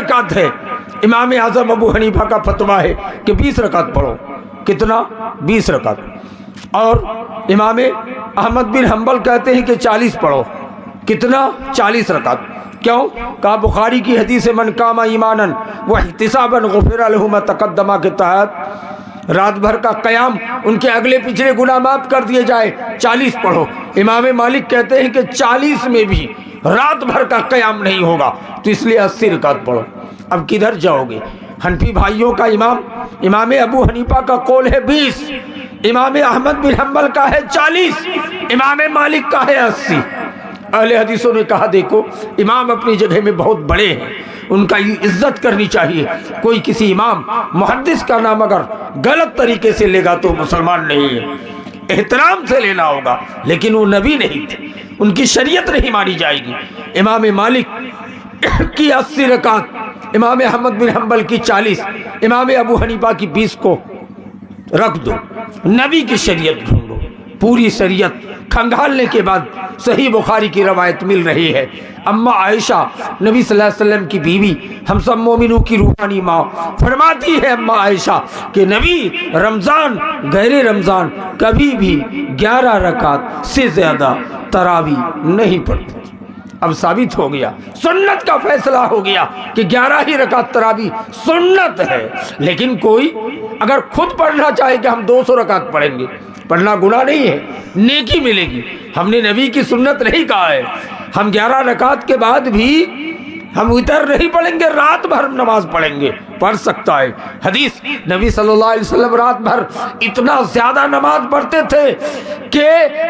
रकात है। इमाम आज़म अबू हनीफा का फतवा है कि 20 रकात पढ़ो। कितना? 20 रकात। और इमाम अहमद बिन हम्बल कहते हैं कि 40 पढ़ो। कितना? 40 रकात। क्यों? कहा बुखारी की हदीस मन कामा ईमानन व इहतिसाबन गुफिर लहु मा तक़द्दमा के तहत रात भर का क़याम उनके अगले पिछले गुनाह माफ कर दिए जाए। 40 पढ़ो। इमाम मालिक कहते हैं कि 40 में भी रात भर का क़याम नहीं होगा, तो इसलिए 80 रकात पढ़ो। अब किधर जाओगे? हनफी भाइयों का इमाम अबू हनीफा का कौल है 20, इमाम अहमद बिन हम्बल का है 40, इमाम मालिक का है 80। अहले हदीसों ने कहा देखो इमाम अपनी जगह में बहुत बड़े हैं, उनका इज्जत करनी चाहिए। कोई किसी इमाम मुहद्दिस का नाम अगर गलत तरीके से लेगा तो मुसलमान नहीं है, एहतराम से लेना होगा। लेकिन वो नबी नहीं थे, उनकी शरीयत नहीं मानी जाएगी। इमाम मालिक की 80 रकात, इमाम अहमद बिन हम्बल की 40, इमाम अबू हनीफा की 20 को रख दो। नबी की शरीयत ढूंढो। पूरी शरीयत खंगालने के बाद सही बुखारी की रवायत मिल रही है। अम्मा आयशा नबी सल्लल्लाहु अलैहि वसल्लम की बीवी, हम सब मोमिनों की रूहानी माँ, फरमाती है अम्मा आयशा कि नबी रमज़ान गैर रमज़ान कभी भी 11 रकात से ज़्यादा तरावी नहीं पढ़ते। अब साबित हो गया, सुन्नत का फैसला हो गया कि 11 ही रकात तरावी सुन्नत है। लेकिन कोई अगर खुद पढ़ना चाहे कि हम 200 रकात पढ़ेंगे, पढ़ना गुनाह नहीं है, नेकी मिलेगी। हमने नबी की सुन्नत नहीं कहा है। हम 11 रकात के बाद भी हम वितर नहीं पढ़ेंगे, रात भर नमाज पढ़ेंगे, पढ़ सकता है। हदीस नबी सल्लल्लाहु अलैहि वसल्लम रात भर इतना ज्यादा नमाज पढ़ते थे कि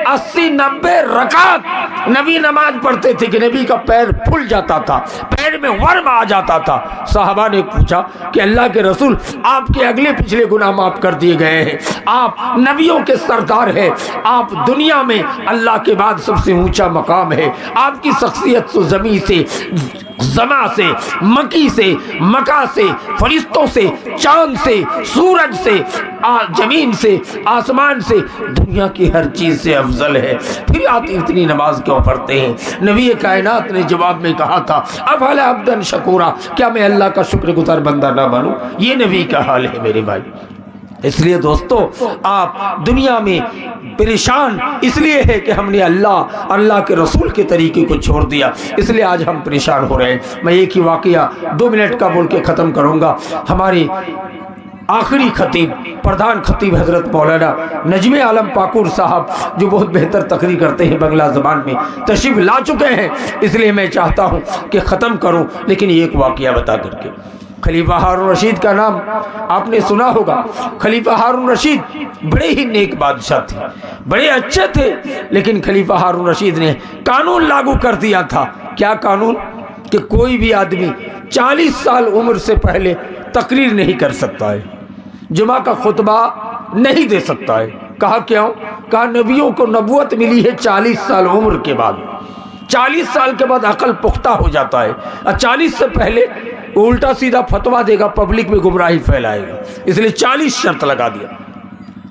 80-90 रकात नबी नमाज पढ़ते थे कि नबी का पैर फूल जाता था, पैर में वर्म आ जाता था। साहबा ने पूछा कि अल्लाह के रसूल, आपके अगले पिछले गुनाह माफ कर दिए गए हैं, आप नबियों के सरदार हैं, आप दुनिया में अल्लाह के बाद सबसे ऊंचा मकाम है, आपकी शख्सियत तो ज़मीन से, ज़मा से, मकी से, मका से, फरिश्तों से, चांद से, सूरज से, जमीन से, आसमान से, दुनिया की हर चीज़ से अफजल है, फिर आप इतनी नमाज क्यों पढ़ते हैं? नबी कायनात ने जवाब में कहा था अफला अब्दन शकूरा, क्या मैं अल्लाह का शुक्रगुजार बंदा ना बनूं? ये नबी का हाल है मेरे भाई। इसलिए दोस्तों, आप दुनिया में परेशान इसलिए है कि हमने अल्लाह के रसूल के तरीके को छोड़ दिया, इसलिए आज हम परेशान हो रहे हैं। मैं एक ही वाकया 2 मिनट का बोल के ख़त्म करूँगा। हमारे आखिरी खतीब, प्रधान खतीब हज़रत मौलाना नजमे आलम पाकुर साहब, जो बहुत बेहतर तकरीर करते हैं बंगला ज़बान में, तशरीफ़ ला चुके हैं, इसलिए मैं चाहता हूँ कि ख़त्म करूँ, लेकिन एक वाकया बता करके। खलीफा हारून रशीद का नाम आपने सुना होगा। खलीफा हारून रशीद बड़े ही नेक बादशाह थे, बड़े अच्छे थे, लेकिन खलीफा हारून रशीद ने कानून लागू कर दिया था। क्या कानून? कि कोई भी आदमी 40 साल उम्र से पहले तकरीर नहीं कर सकता है, जुमा का खुतबा नहीं दे सकता है। कहा क्यों? कहा नबियों को नबूवत मिली है 40 साल उम्र के बाद, 40 साल के बाद अकल पुख्ता हो जाता है, और 40 से पहले वो उल्टा सीधा फतवा देगा, पब्लिक में गुमराही फैलाएगा, इसलिए 40 शर्त लगा दिया।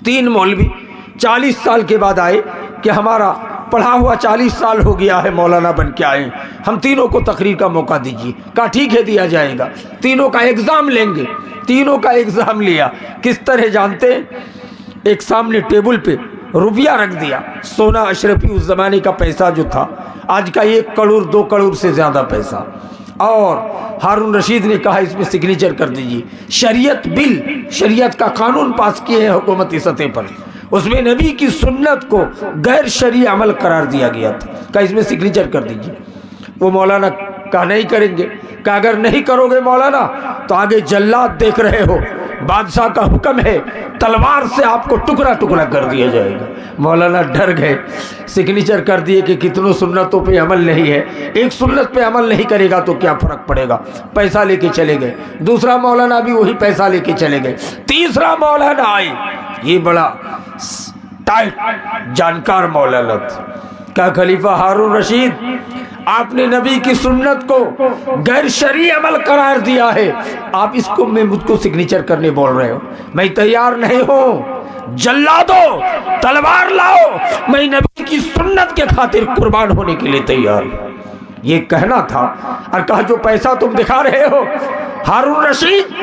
3 मौलवी 40 साल के बाद आए कि हमारा पढ़ा हुआ 40 साल हो गया है, मौलाना बन के आए, हम तीनों को तकरीर का मौका दीजिए। कहा ठीक है, दिया जाएगा। तीनों का एग्ज़ाम लेंगे। तीनों का एग्ज़ाम लिया। किस तरह जानते हैं? एक सामने टेबल पे रुपया रख दिया, सोना अशरफी उस ज़माने का पैसा जो था, आज का 1 करोड़ 2 करोड़ से ज़्यादा पैसा, और हारून रशीद ने कहा इसमें सिग्नेचर कर दीजिए। शरीयत बिल, शरीयत का कानून पास किए हैं हुकूमती सतह पर, उसमें नबी की सुन्नत को गैर शरई अमल करार दिया गया था। कहा इसमें सिग्नेचर कर दीजिए। वो मौलाना कहा नहीं करेंगे। कहा अगर नहीं करोगे मौलाना तो आगे जल्लाद देख रहे हो, बादशाह का हुक्म है, तलवार से आपको टुकड़ा टुकड़ा कर दिया जाएगा। मौलाना डर गए, सिग्नेचर कर दिए कि कितनों सुन्नतों पे अमल नहीं है, एक सुन्नत पे अमल नहीं करेगा तो क्या फ़र्क पड़ेगा। पैसा लेके चले गए। दूसरा मौलाना भी वही पैसा लेके चले गए। तीसरा मौलाना आए, ये बड़ा टाइट जानकार मौलाना था। क्या खलीफा हारून रशीद, आपने नबी की सुन्नत को गैर शरई अमल करार दिया है, आप इसको मुझको सिग्नेचर करने बोल रहे हो? मैं तैयार नहीं हूँ, जल्ला दो, तलवार लाओ, मैं नबी की सुन्नत के खातिर कुर्बान होने के लिए तैयार हूँ। یہ کہنا تھا اور کہا جو پیسہ تم دکھا رہے ہو ہارون رشید،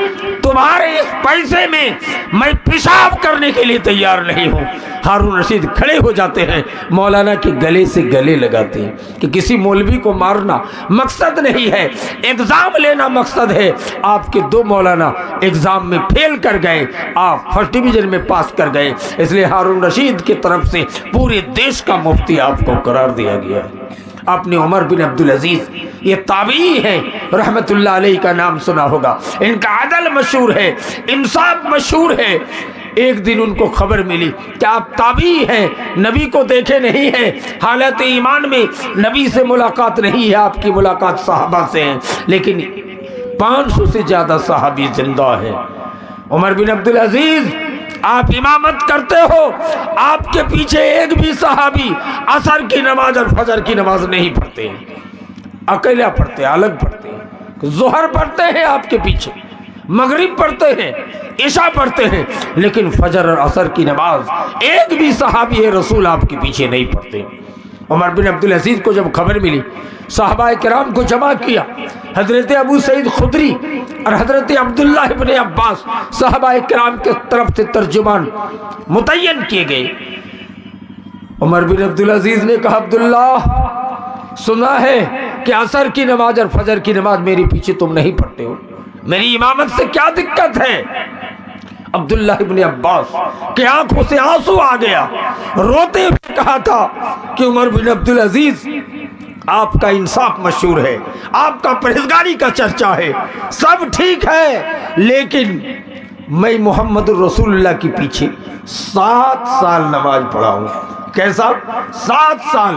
تمہارے اس پیسے میں میں پیشاب کرنے کے لیے تیار نہیں ہوں۔ ہارون رشید کھڑے ہو جاتے ہیں، مولانا کے گلے سے گلے لگاتے ہیں کہ کسی مولوی کو مارنا مقصد نہیں ہے، ایگزام لینا مقصد ہے۔ آپ کے 2 مولانا ایگزام میں فیل کر گئے، آپ فرسٹ ڈویژن میں پاس کر گئے، اس لیے ہارون رشید کی طرف سے پورے دیش کا مفتی آپ کو قرار دیا گیا ہے۔ آپ نے عمر بن عبدالعزیز، یہ تابعی ہیں، رحمت اللہ علیہ کا نام سنا ہوگا، ان کا عدل مشہور ہے، انصاف مشہور ہے۔ ایک دن ان کو خبر ملی کہ آپ تابعی ہیں، نبی کو دیکھے نہیں ہیں، حالت ایمان میں نبی سے ملاقات نہیں ہے، آپ کی ملاقات صحابہ سے ہے، لیکن 500 سے زیادہ صحابی زندہ ہیں۔ عمر بن عبدالعزیز، آپ امامت کرتے ہو، آپ کے پیچھے ایک بھی صحابی عصر کی نماز اور فجر کی نماز نہیں پڑھتے ہیں، اکیلا پڑھتے ہیں، الگ پڑھتے ہیں۔ ظہر پڑھتے ہیں آپ کے پیچھے، مغرب پڑھتے ہیں، عشاء پڑھتے ہیں، لیکن فجر اور عصر کی نماز ایک بھی صحابی رسول آپ کے پیچھے نہیں پڑھتے۔ عمر بن عبدالعزیز کو جب خبر ملی، صحابہ کرام کو جمع کیا، حضرت ابو سعید خدری اور حضرت عبداللہ ابن عباس صحابہ کرام کے طرف سے ترجمان متعین کیے گئے۔ عمر بن عبدالعزیز نے کہا، عبداللہ، سنا ہے کہ عصر کی نماز اور فجر کی نماز میرے پیچھے تم نہیں پڑھتے ہو، میری امامت سے کیا دقت ہے؟ عبداللہ ابن عباس کے آنکھوں سے آنسو آ گیا، روتے ہوئے کہا تھا کہ عمر بن عبدالعزیز، آپ کا انصاف مشہور ہے، آپ کا پرہیزگاری کا چرچا ہے، سب ٹھیک ہے، لیکن میں محمد رسول اللہ کے پیچھے 7 سال نماز پڑھا ہوں۔ کیسا؟ 7 سال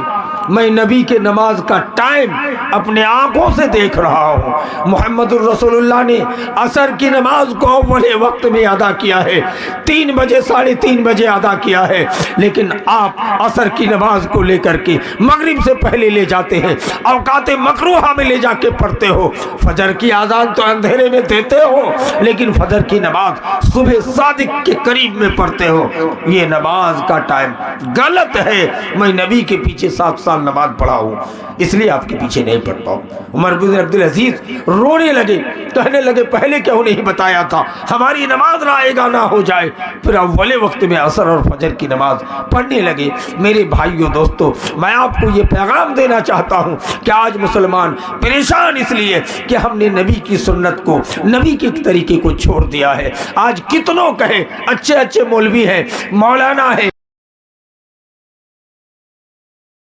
میں نبی کے نماز کا ٹائم اپنے آنکھوں سے دیکھ رہا ہوں۔ محمد الرسول اللہ نے عصر کی نماز کو اول وقت میں ادا کیا ہے، 3 بجے 3:30 بجے ادا کیا ہے، لیکن آپ عصر کی نماز کو لے کر کے مغرب سے پہلے لے جاتے ہیں، اوقات مکروہہ میں لے جا کے پڑھتے ہو۔ فجر کی اذان تو اندھیرے میں دیتے ہو، لیکن فجر کی نماز صبح صادق کے قریب میں پڑھتے ہو۔ یہ نماز کا ٹائم غلط ہے، میں نبی کے پیچھے 7 سال نماز پڑھا ہوں، اس لیے آپ کے پیچھے نہیں پڑھتا ہوں۔ عمر بن عبدالعزیز رونے لگے، کہنے لگے پہلے کیوں نہیں بتایا تھا، ہماری نماز رائے گاہ نہ ہو جائے۔ پھر اول وقت میں عصر اور فجر کی نماز پڑھنے لگے۔ میرے بھائیوں دوستو، میں آپ کو یہ پیغام دینا چاہتا ہوں کہ آج مسلمان پریشان اس لیے کہ ہم نے نبی کی سنت کو، نبی کے طریقے کو چھوڑ دیا ہے۔ آج کتنوں کہیں، اچھے مولوی ہیں، مولانا ہیں،